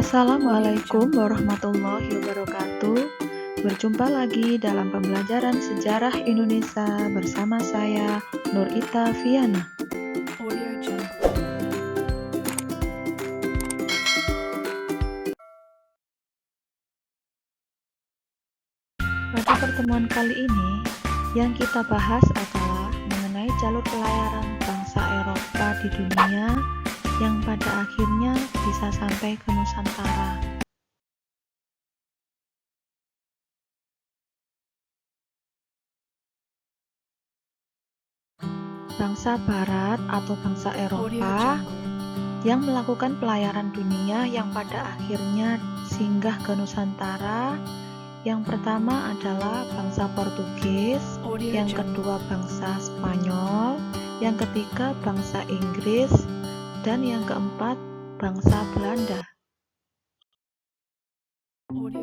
Assalamualaikum warahmatullahi wabarakatuh. Berjumpa lagi dalam pembelajaran sejarah Indonesia bersama saya Nurita Viana. Pada pertemuan kali ini, yang kita bahas adalah mengenai jalur pelayaran bangsa Eropa di dunia yang pada akhirnya bisa sampai ke Nusantara. Bangsa Barat atau bangsa Eropa yang melakukan pelayaran dunia yang pada akhirnya singgah ke Nusantara. Yang pertama adalah bangsa Portugis, yang kedua bangsa Spanyol, yang ketiga bangsa Inggris, dan yang keempat bangsa Belanda.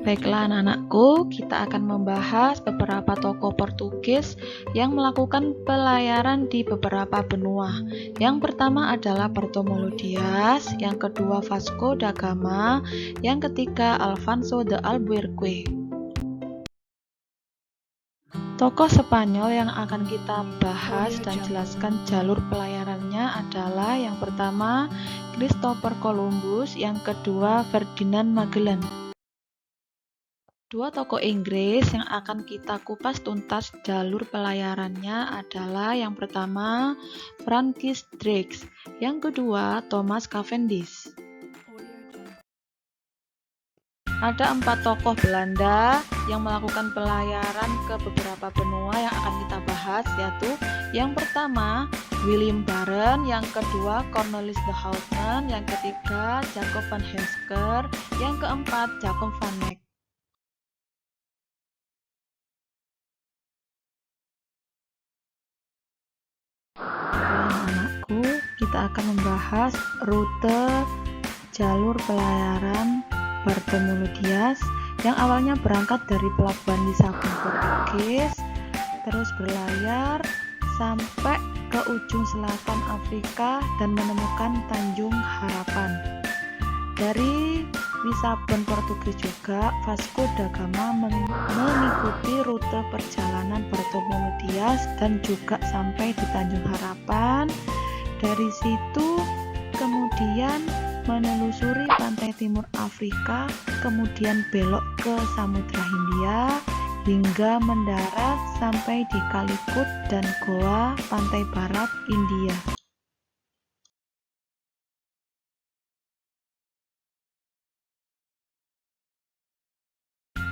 Baiklah anak-anakku, kita akan membahas beberapa tokoh Portugis yang melakukan pelayaran di beberapa benua. Yang pertama adalah Bartolomeu Dias, yang kedua Vasco da Gama, yang ketiga Alfonso de Albuquerque. Tokoh Spanyol yang akan kita bahas dan jelaskan jalur pelayarannya adalah yang pertama Christopher Columbus, yang kedua Ferdinand Magellan. Dua tokoh Inggris yang akan kita kupas tuntas jalur pelayarannya adalah yang pertama Francis Drake, yang kedua Thomas Cavendish. Ada 4 tokoh Belanda yang melakukan pelayaran ke beberapa benua yang akan kita bahas, yaitu yang pertama Willem Barent, yang kedua Cornelis de Houten, yang ketiga Jacob van Heemskerck, yang keempat Jacob van Eyck. Anak-anakku, kita akan membahas rute jalur pelayaran Bartolomeu Dias yang awalnya berangkat dari pelabuhan Lisabon, Portugis, terus berlayar sampai ke ujung selatan Afrika dan menemukan Tanjung Harapan. Dari Lisabon, Portugis juga Vasco da Gama mengikuti rute perjalanan Bartolomeu Dias dan juga sampai di Tanjung Harapan. Dari situ kemudian menelusuri pantai timur Afrika, kemudian belok ke Samudra Hindia hingga mendarat sampai di Calicut dan Goa, pantai barat India.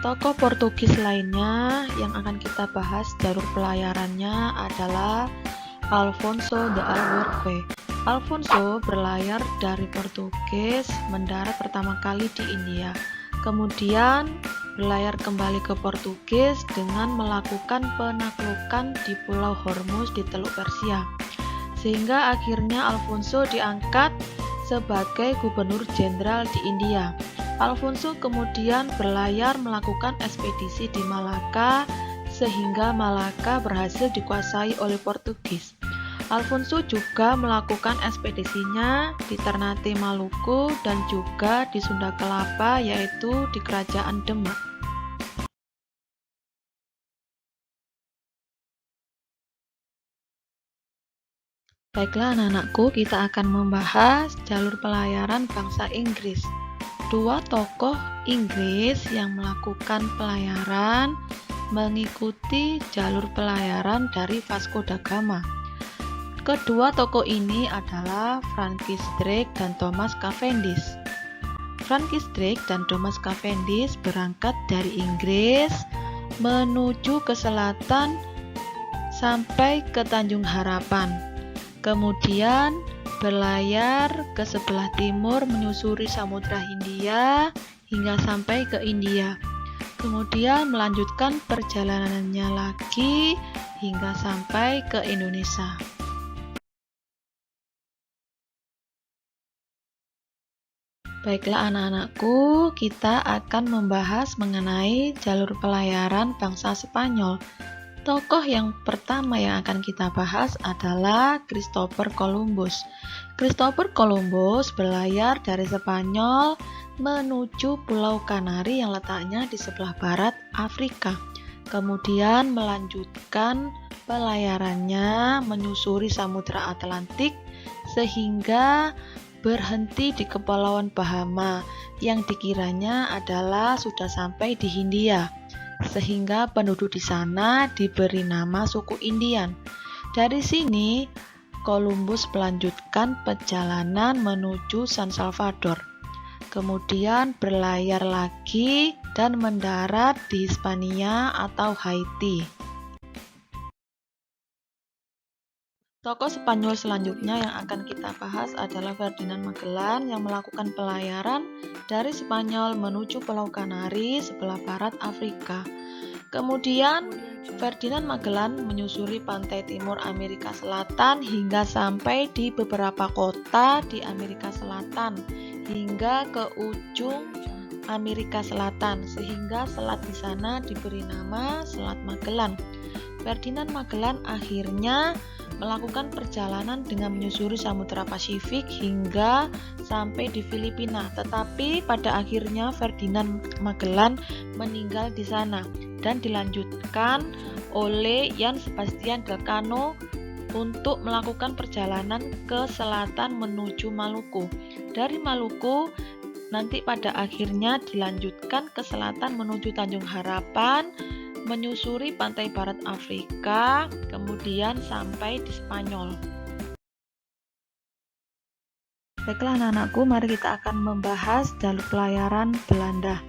Tokoh Portugis lainnya yang akan kita bahas jalur pelayarannya adalah Alfonso de Albuquerque. Alfonso berlayar dari Portugis, mendarat pertama kali di India. Kemudian berlayar kembali ke Portugis dengan melakukan penaklukan di Pulau Hormuz di Teluk Persia. Sehingga akhirnya Alfonso diangkat sebagai gubernur jenderal di India. Alfonso kemudian berlayar melakukan ekspedisi di Malaka sehingga Malaka berhasil dikuasai oleh Portugis. Alfonso juga melakukan ekspedisinya di Ternate Maluku dan juga di Sunda Kelapa, yaitu di Kerajaan Demak. Baiklah anak-anakku, kita akan membahas jalur pelayaran bangsa Inggris. Dua tokoh Inggris yang melakukan pelayaran mengikuti jalur pelayaran dari Vasco da Gama. Kedua tokoh ini adalah Francis Drake dan Thomas Cavendish. Francis Drake dan Thomas Cavendish berangkat dari Inggris menuju ke selatan sampai ke Tanjung Harapan. Kemudian berlayar ke sebelah timur menyusuri Samudra Hindia hingga sampai ke India. Kemudian melanjutkan perjalanannya lagi hingga sampai ke Indonesia. Baiklah anak-anakku, kita akan membahas mengenai jalur pelayaran bangsa Spanyol. Tokoh yang pertama yang akan kita bahas adalah Christopher Columbus. Christopher Columbus berlayar dari Spanyol menuju Pulau Kanari yang letaknya di sebelah barat Afrika. Kemudian melanjutkan pelayarannya menyusuri Samudra Atlantik sehingga berhenti di Kepulauan Bahama yang dikiranya adalah sudah sampai di Hindia, sehingga penduduk di sana diberi nama suku Indian. Dari sini, Columbus melanjutkan perjalanan menuju San Salvador. Kemudian berlayar lagi dan mendarat di Hispania atau Haiti. Tokoh Spanyol selanjutnya yang akan kita bahas adalah Ferdinand Magellan yang melakukan pelayaran dari Spanyol menuju Pulau Kanari sebelah barat Afrika. Kemudian Ferdinand Magellan menyusuri pantai timur Amerika Selatan hingga sampai di beberapa kota di Amerika Selatan hingga ke ujung Amerika Selatan, sehingga selat di sana diberi nama Selat Magellan. Ferdinand Magellan akhirnya melakukan perjalanan dengan menyusuri Samudra Pasifik hingga sampai di Filipina, tetapi pada akhirnya Ferdinand Magellan meninggal di sana dan dilanjutkan oleh Jan Sebastian Elcano untuk melakukan perjalanan ke selatan menuju Maluku. Dari Maluku nanti pada akhirnya dilanjutkan ke selatan menuju Tanjung Harapan, menyusuri pantai barat Afrika, kemudian sampai di Spanyol. Baiklah anak-anakku, mari kita akan membahas jalur pelayaran Belanda.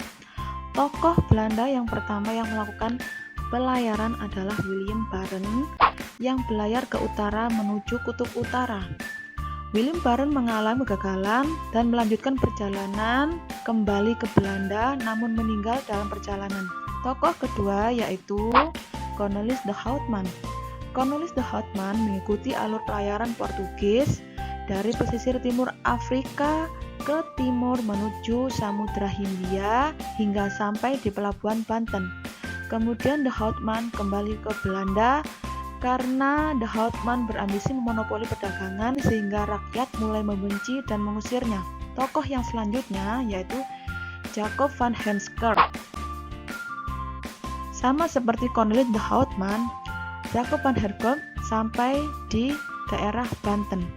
Tokoh Belanda yang pertama yang melakukan pelayaran adalah William Barent yang berlayar ke utara menuju kutub utara. William Barent mengalami kegagalan dan melanjutkan perjalanan kembali ke Belanda namun meninggal dalam perjalanan. Tokoh kedua yaitu Cornelis de Houtman. Cornelis de Houtman mengikuti alur pelayaran Portugis dari pesisir timur Afrika ke timur menuju Samudra Hindia hingga sampai di pelabuhan Banten. Kemudian de Houtman kembali ke Belanda karena de Houtman berambisi memonopoli perdagangan sehingga rakyat mulai membenci dan mengusirnya. Tokoh yang selanjutnya yaitu Jacob van Heemskerck. Sama seperti Cornelis de Houtman, Jacob van Heemskerck sampai di daerah Banten.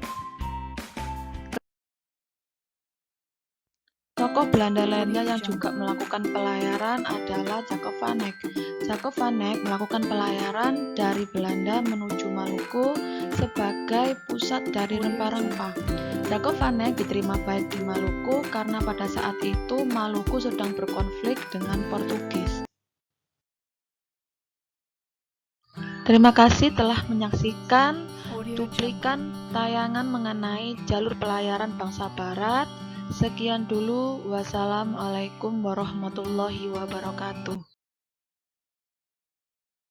Tokoh Belanda lainnya yang juga melakukan pelayaran adalah Jacob van Eyck. Jacob van Eyck melakukan pelayaran dari Belanda menuju Maluku sebagai pusat dari rempah-rempah. Jacob van Eyck diterima baik di Maluku karena pada saat itu Maluku sedang berkonflik dengan Portugis. Terima kasih telah menyaksikan cuplikan tayangan mengenai jalur pelayaran bangsa Barat. Sekian dulu, wassalamualaikum warahmatullahi wabarakatuh.